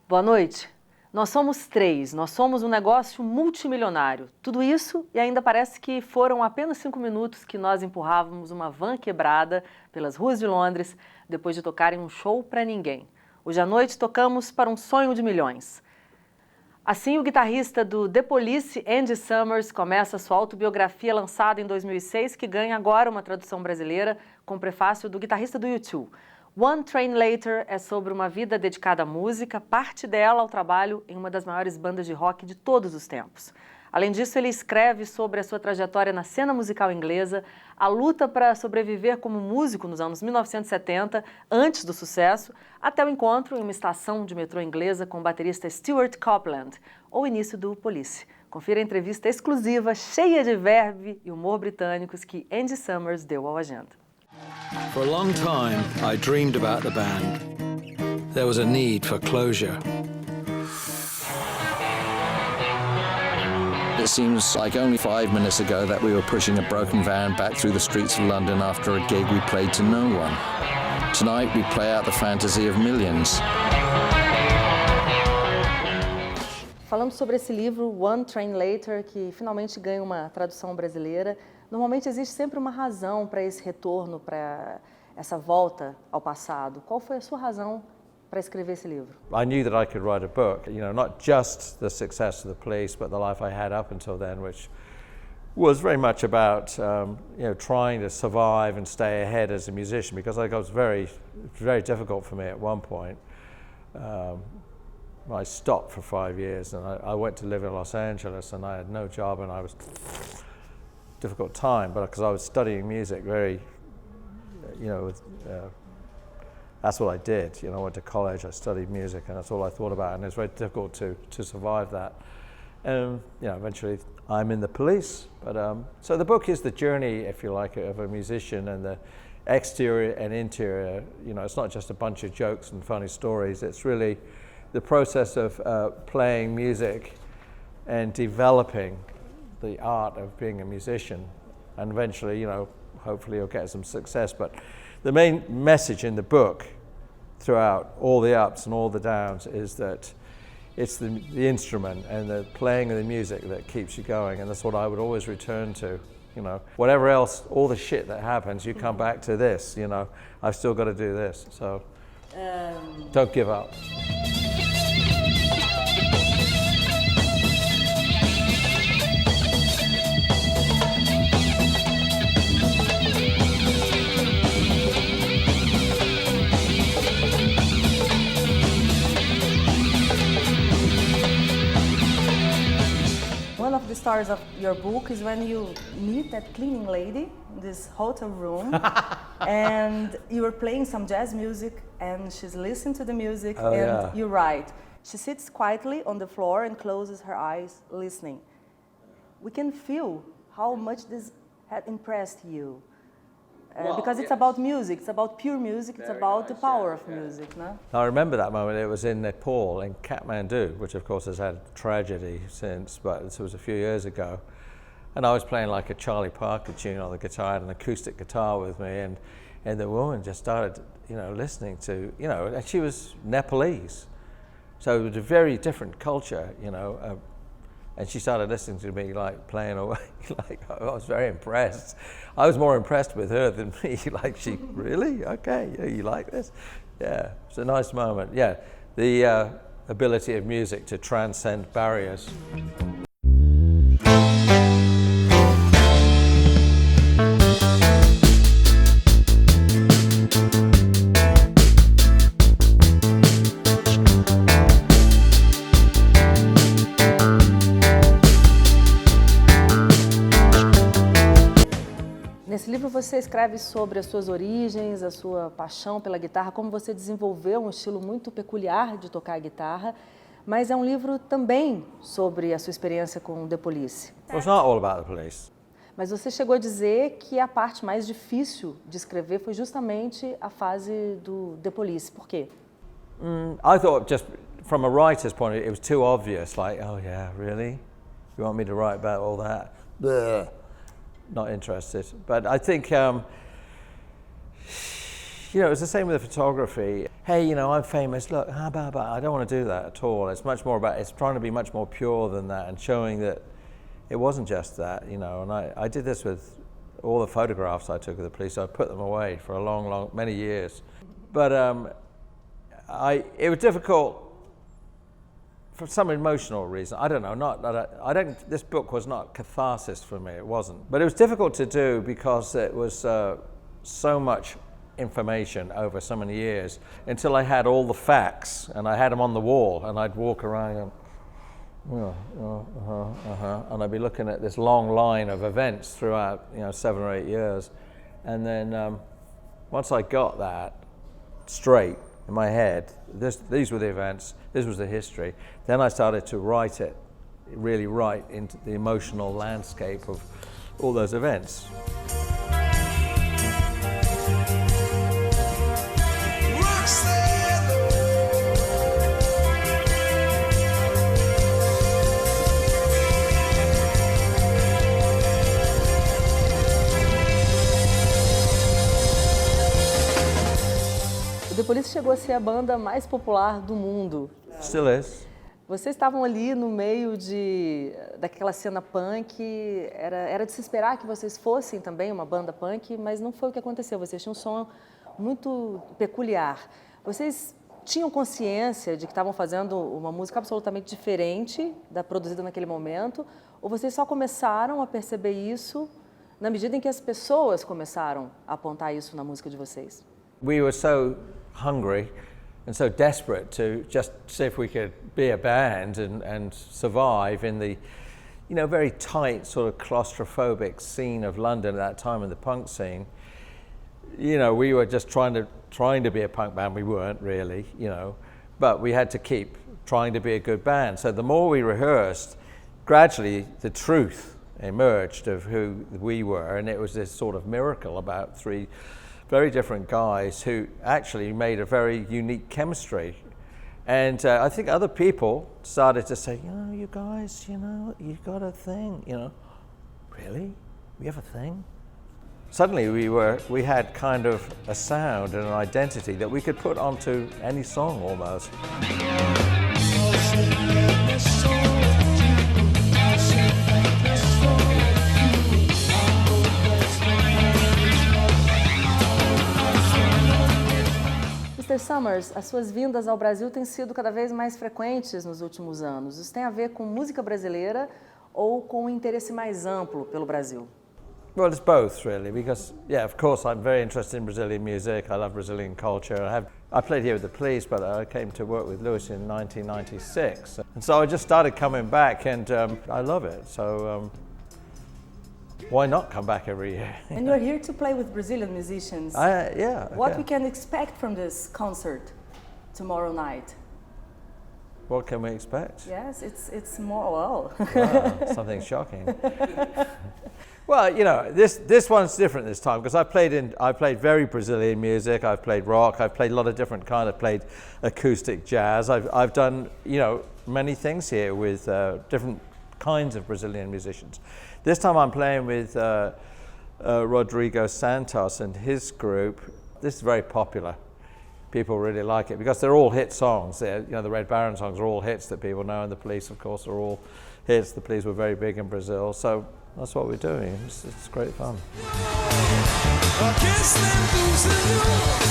Boa noite. Nós somos três, nós somos um negócio multimilionário. Tudo isso e ainda parece que foram apenas 5 minutos que nós empurrávamos uma van quebrada pelas ruas de Londres depois de tocar em um show para ninguém. Hoje à noite tocamos para um sonho de milhões. Assim, o guitarrista do The Police, Andy Summers, começa sua autobiografia lançada em 2006, que ganha agora uma tradução brasileira com o prefácio do guitarrista do U2. One Train Later é sobre uma vida dedicada à música, parte dela ao trabalho em uma das maiores bandas de rock de todos os tempos. Além disso, ele escreve sobre a sua trajetória na cena musical inglesa, a luta para sobreviver como músico nos anos 1970, antes do sucesso, até o encontro em uma estação de metrô inglesa com o baterista Stuart Copeland, ou o início do Police. Confira a entrevista exclusiva, cheia de verve e humor britânicos que Andy Summers deu ao Agenda. For a long time, I dreamed about the band. There was a need for closure. It seems like only 5 minutes ago that we were pushing a broken van back through the streets of London after a gig we played to no one. Tonight we play out the fantasy of millions. Falamos sobre esse livro, One Train Later, que finalmente ganha uma tradução brasileira. Normalmente existe sempre uma razão para esse retorno, para essa volta ao passado. Qual foi a sua razão para escrever esse livro? I knew that I could write a book, not just the success of the Police, but the life I had up until then, which was very much about trying to survive and stay ahead as a musician, because it was very, very difficult for me at one point. I stopped for 5 years and I went to live in Los Angeles and I had no job and I was difficult time, but because I was studying music that's what I did. I went to college, I studied music, and that's all I thought about, and it's very difficult to survive that. Eventually I'm in the Police, but so the book is the journey, if you like, of a musician, and the exterior and interior. It's not just a bunch of jokes and funny stories. It's really the process of playing music and developing the art of being a musician, and eventually, hopefully you'll get some success. But the main message in the book, throughout all the ups and all the downs, is that it's the instrument and the playing of the music that keeps you going, and that's what I would always return to. Whatever else, all the shit that happens, you come back to this. I've still got to do this, so don't give up. One of the stories of your book is when you meet that cleaning lady in this hotel room and you were playing some jazz music and she's listening to the music you write. She sits quietly on the floor and closes her eyes listening. We can feel how much this had impressed you. Because it's about music, it's about pure music, it's about the power of music, no? I remember that moment. It was in Nepal, in Kathmandu, which of course has had tragedy since, but it was a few years ago. And I was playing like a Charlie Parker tune on the guitar, I had an acoustic guitar with me, and the woman just started, listening to, and she was Nepalese. So it was a very different culture, and she started listening to me, like, playing away. I was very impressed. I was more impressed with her than me. She, really? Okay, yeah, you like this? Yeah, it's a nice moment. Yeah, the ability of music to transcend barriers. Nesse livro você escreve sobre as suas origens, a sua paixão pela guitarra, como você desenvolveu um estilo muito peculiar de tocar a guitarra, mas é um livro também sobre a sua experiência com The Police. Well, it's not all about the Police. Mas você chegou a dizer que a parte mais difícil de escrever foi justamente a fase do The Police. Por quê? I thought, just from a writer's point of view, it was too obvious, like, oh yeah, really? You want me to write about all that? Bleh. Not interested. But I think, You know, it's the same with the photography. Hey, you know, I'm famous, look, how about, I don't want to do that at all. It's much more about, it's trying to be much more pure than that and showing that it wasn't just that, you know. And I did this with all the photographs I took of the police. I put them away for many years. But it was difficult for some emotional reason. I don't know, this book was not catharsis for me, it wasn't. But it was difficult to do because it was so much information over so many years until I had all the facts and I had them on the wall and I'd walk around and and I'd be looking at this long line of events throughout, you know, 7 or 8 years. And then once I got that straight in my head, these were the events, this was the history, then I started to write it, really write into the emotional landscape of all those events. O The Police chegou a ser a banda mais popular do mundo. Still is. Vocês estavam ali no meio daquela cena punk, era de se esperar que vocês fossem também uma banda punk, mas não foi o que aconteceu, vocês tinham um som muito peculiar. Vocês tinham consciência de que estavam fazendo uma música absolutamente diferente da produzida naquele momento, ou vocês só começaram a perceber isso na medida em que as pessoas começaram a apontar isso na música de vocês? We were so hungry and so desperate to just see if we could be a band and survive in the, you know, very tight sort of claustrophobic scene of London at that time in the punk scene. You know, we were just trying to be a punk band. We weren't really, you know, but we had to keep trying to be a good band. So the more we rehearsed, gradually the truth emerged of who we were, and it was this sort of miracle about 3 very different guys who actually made a very unique chemistry. And I think other people started to say, you know, you guys, you know, you got a thing, you know. Really? We have a thing? Suddenly we had kind of a sound and an identity that we could put onto any song almost. Mr. Summers, as suas vindas ao Brasil têm sido cada vez mais frequentes nos últimos anos. Isso tem a ver com música brasileira ou com um interesse mais amplo pelo Brasil? Well, it's both really, because yeah, of course I'm very interested in Brazilian music. I love Brazilian culture. I played here with the Police, but I came to work with Lewis in 1996, and so I just started coming back, and I love it. So why not come back every year? And you're here to play with Brazilian musicians. Yeah. What okay. we can expect from this concert tomorrow night? What can we expect? Yes, it's more, well. Wow, something shocking. Well, you know, this one's different this time because I played very Brazilian music. I've played rock. I've played a lot of different kinds. I've played acoustic jazz. I've done, you know, many things here with different kinds of Brazilian musicians. This time I'm playing with Rodrigo Santos and his group. This is very popular. People really like it because they're all hit songs. You know, the Red Baron songs are all hits that people know, and the Police, of course, are all hits. The Police were very big in Brazil, so that's what we're doing. It's great fun. I can't stand losing you.